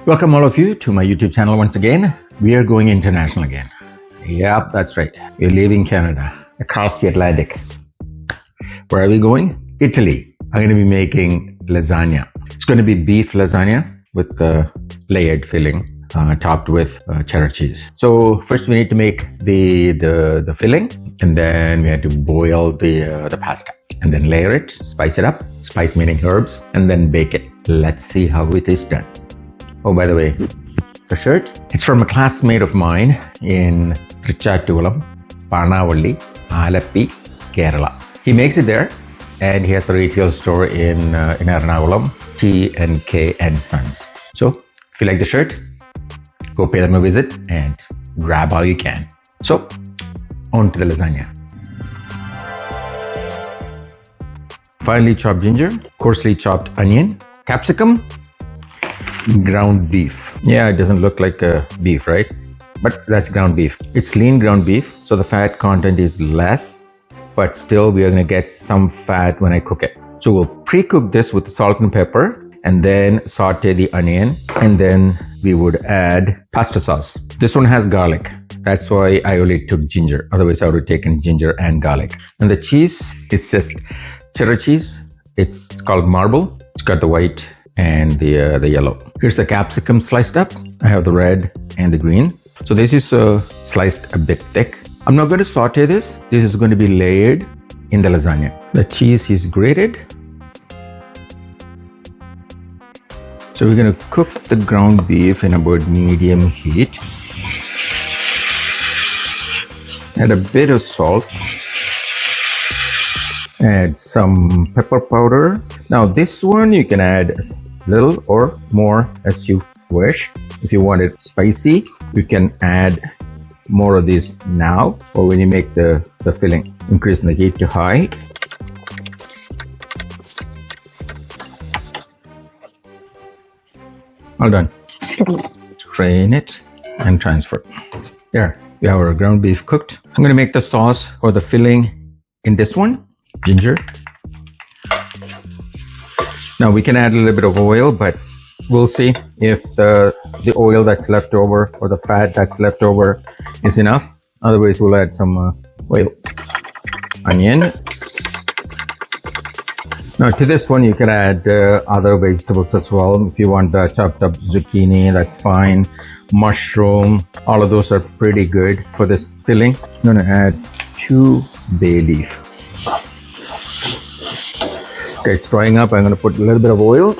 Welcome all of you to my YouTube channel once again. We are going international again. Yep, that's right. We're leaving Canada, across the Atlantic. Where are we going? Italy. I'm going to be making lasagna. It's going to be beef lasagna with the layered filling, topped with cheddar cheese. So first we need to make the filling, and then we have to boil the pasta, and then layer it, spice it up, spice meaning herbs, and then bake it. Let's see how it is done. Oh, by the way, the shirt, it's from a classmate of mine in Trichattulam, Panavalli, Alappi, Kerala. He makes it there, and he has a retail store in Ernakulam, T&K and Sons. So, if you like the shirt, go pay them a visit and grab all you can. So, on to the lasagna. Finely chopped ginger, coarsely chopped onion, capsicum, ground beef. Yeah, it doesn't look like beef, right? But that's ground beef. It's lean ground beef, so the fat content is less, but still we are going to get some fat when I cook it. So we'll pre-cook this with salt and pepper, and then saute the onion, and then we would add pasta sauce. This one has garlic. That's why I only took ginger. Otherwise I would have taken ginger and garlic. And the cheese is just cheddar cheese. It's called marble. It's got the white and the yellow. Here's the capsicum sliced up. I have the red and the green. So this is sliced a bit thick. I'm not going to saute this. This is going to be layered in the lasagna. The cheese is grated. So we're going to cook the ground beef in about medium heat. Add a bit of salt. Add some pepper powder. Now this one you can add a little or more as you wish. If you want it spicy, you can add more of this now, or when you make the filling. Increase the heat to high. All done. Strain it and transfer. There, we have our ground beef cooked. I'm going to make the sauce or the filling in this one. Ginger. Now we can add a little bit of oil, but we'll see if the oil that's left over or the fat that's left over is enough. Otherwise we'll add some oil. Onion. Now to this one you can add other vegetables as well. If you want chopped up zucchini, that's fine. Mushroom, all of those are pretty good for this filling. I'm going to add 2 bay leaf. Okay, it's frying up. I'm going to put a little bit of oil.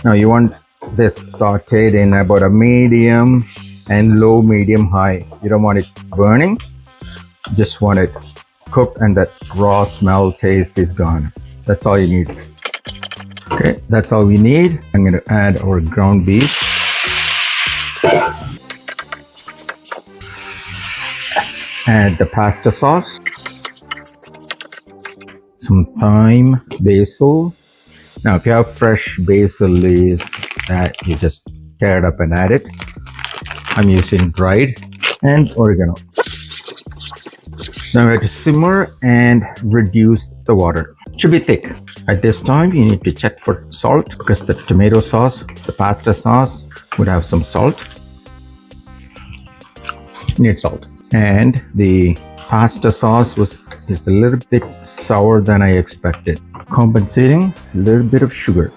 Now you want this sauteed in about a medium and low, medium, high. You don't want it burning. Just want it cooked and that raw smell taste is gone. That's all you need. Okay, that's all we need. I'm going to add our ground beef. Add the pasta sauce. Some thyme, basil. Now if you have fresh basil leaves, that you just tear it up and add it. I'm using dried, and oregano. Now we have to simmer and reduce the water. It should be thick. At this time you need to check for salt, because the tomato sauce, the pasta sauce would have some salt. You need salt. And the pasta sauce is a little bit sour than I expected. Compensating, a little bit of sugar.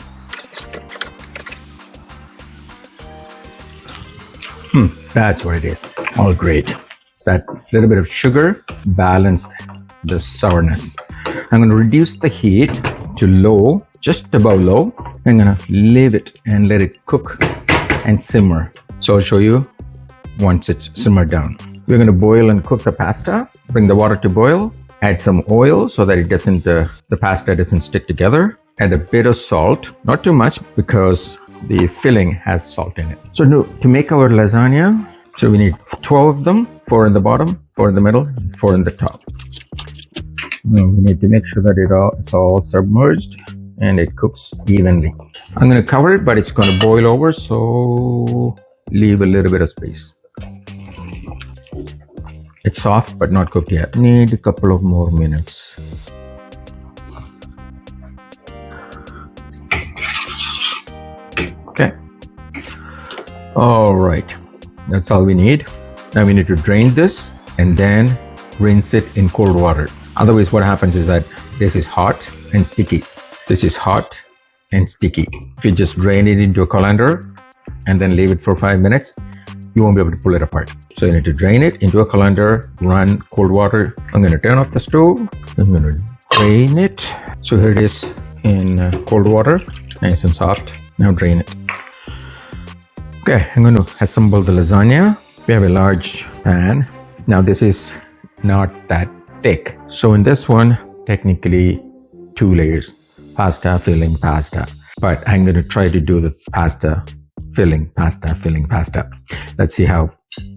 That's what it is. All great. That little bit of sugar balanced the sourness. I'm going to reduce the heat to low, just above low. I'm going to leave it and let it cook and simmer. So I'll show you once it's simmered down. We're going to boil and cook the pasta. Bring the water to boil. Add some oil so that it doesn't, the pasta doesn't stick together. Add a bit of salt, not too much because the filling has salt in it. So to make our lasagna, so we need 12 of them, 4 in the bottom, 4 in the middle, and 4 in the top. Now we need to make sure that it's all submerged and it cooks evenly. I'm going to cover it, but it's going to boil over, so leave a little bit of space. It's soft but not cooked yet. Need a couple of more minutes. Okay. All right. That's all we need. Now we need to drain this and then rinse it in cold water. Otherwise, what happens is that this is hot and sticky. This is hot and sticky. If you just drain it into a colander and then leave it for 5 minutes, you won't be able to pull it apart. So you need to drain it into a colander, run cold water. I'm going to turn off the stove. I'm going to drain it. So here it is in cold water, nice and soft. Now drain it. Okay, I'm going to assemble the lasagna. We have a large pan. Now this is not that thick. So in this one, technically 2 layers, pasta, filling, pasta. But I'm going to try to do the pasta, filling, pasta, filling, pasta. Let's see how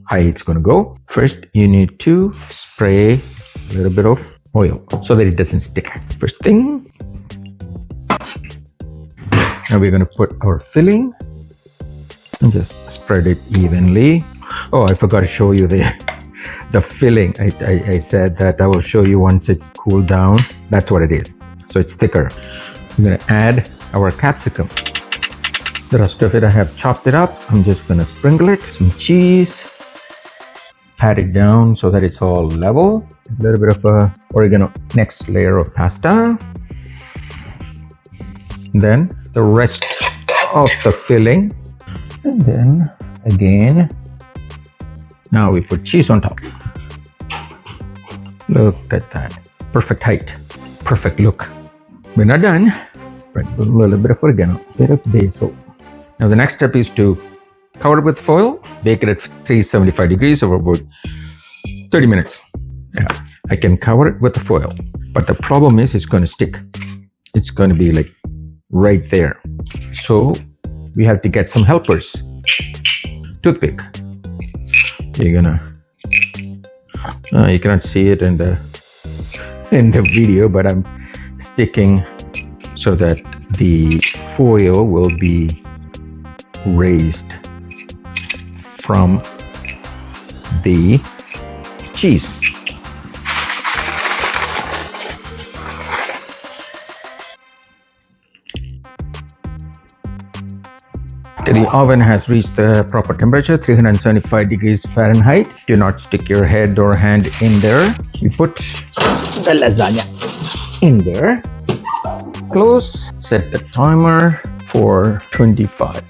high it's going to go. First, you need to spray a little bit of oil so that it doesn't stick. First thing. Now we're going to put our filling and just spread it evenly. Oh, I forgot to show you the filling. I said that I will show you once it's cooled down. That's what it is. So it's thicker. I'm going to add our capsicum. The rest of it, I have chopped it up. I'm just going to sprinkle it. Some cheese. Pat it down so that it's all level. A little bit of oregano. Next layer of pasta. Then the rest of the filling. And then again, now we put cheese on top. Look at that. Perfect height. Perfect look. We're not done. Spread a little bit of oregano, a bit of basil. Now the next step is to cover it with foil, bake it at 375 degrees over about 30 minutes. Yeah, I can cover it with the foil, but the problem is it's going to stick. It's going to be like right there. So we have to get some helpers. Toothpick. You're gonna. You cannot see it in the video, but I'm sticking so that the foil will be raised from the cheese. The oven has reached the proper temperature, 375 degrees Fahrenheit. Do not stick your head or hand in there. You put the lasagna in there. Close. Set the timer for 25.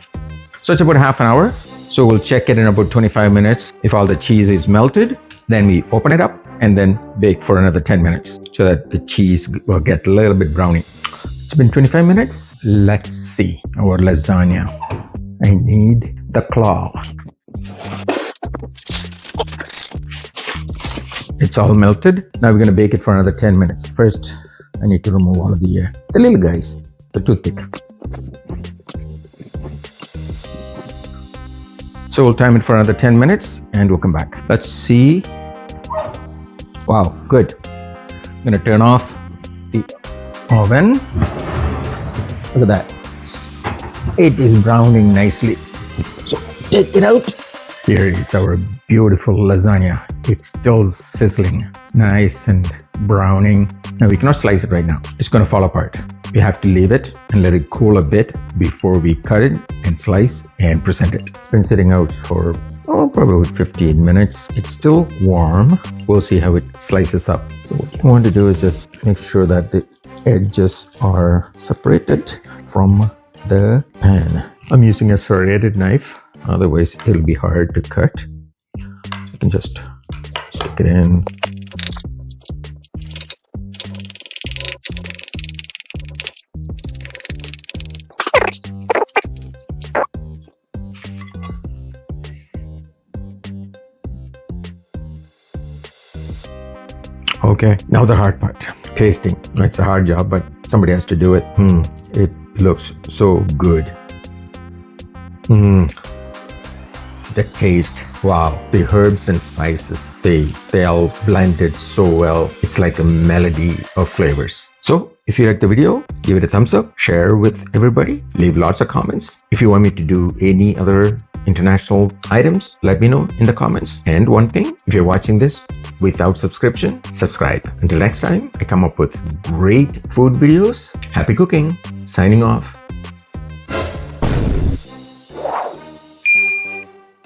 So it's about half an hour. So we'll check it in about 25 minutes. If all the cheese is melted, then we open it up and then bake for another 10 minutes so that the cheese will get a little bit browny. It's been 25 minutes. Let's see our lasagna. I need the claw. It's all melted. Now we're going to bake it for another 10 minutes. First, I need to remove all of the little guys, the toothpick. So we'll time it for another 10 minutes and we'll come back. Let's see. Wow, good. I'm going to turn off the oven. Look at that. It is browning nicely. So take it out. Here is our beautiful lasagna. It's still sizzling, nice and browning. Now we cannot slice it right now. It's going to fall apart. We have to leave it and let it cool a bit before we cut it and slice and present it. It's been sitting out for probably 15 minutes. It's still warm. We'll see how it slices up. So what you want to do is just make sure that the edges are separated from the pan. I'm using a serrated knife, otherwise it'll be hard to cut. You can just stick it in. Okay, now the hard part, tasting. It's a hard job, but somebody has to do it. It looks so good. The taste, wow. The herbs and spices, they all blended so well. It's like a melody of flavors. So if you like the video, give it a thumbs up, share with everybody, leave lots of comments. If you want me to do any other international items, let me know in the comments. And one thing, if you're watching this without subscription, subscribe. Until next time, I come up with great food videos. Happy cooking. Signing off.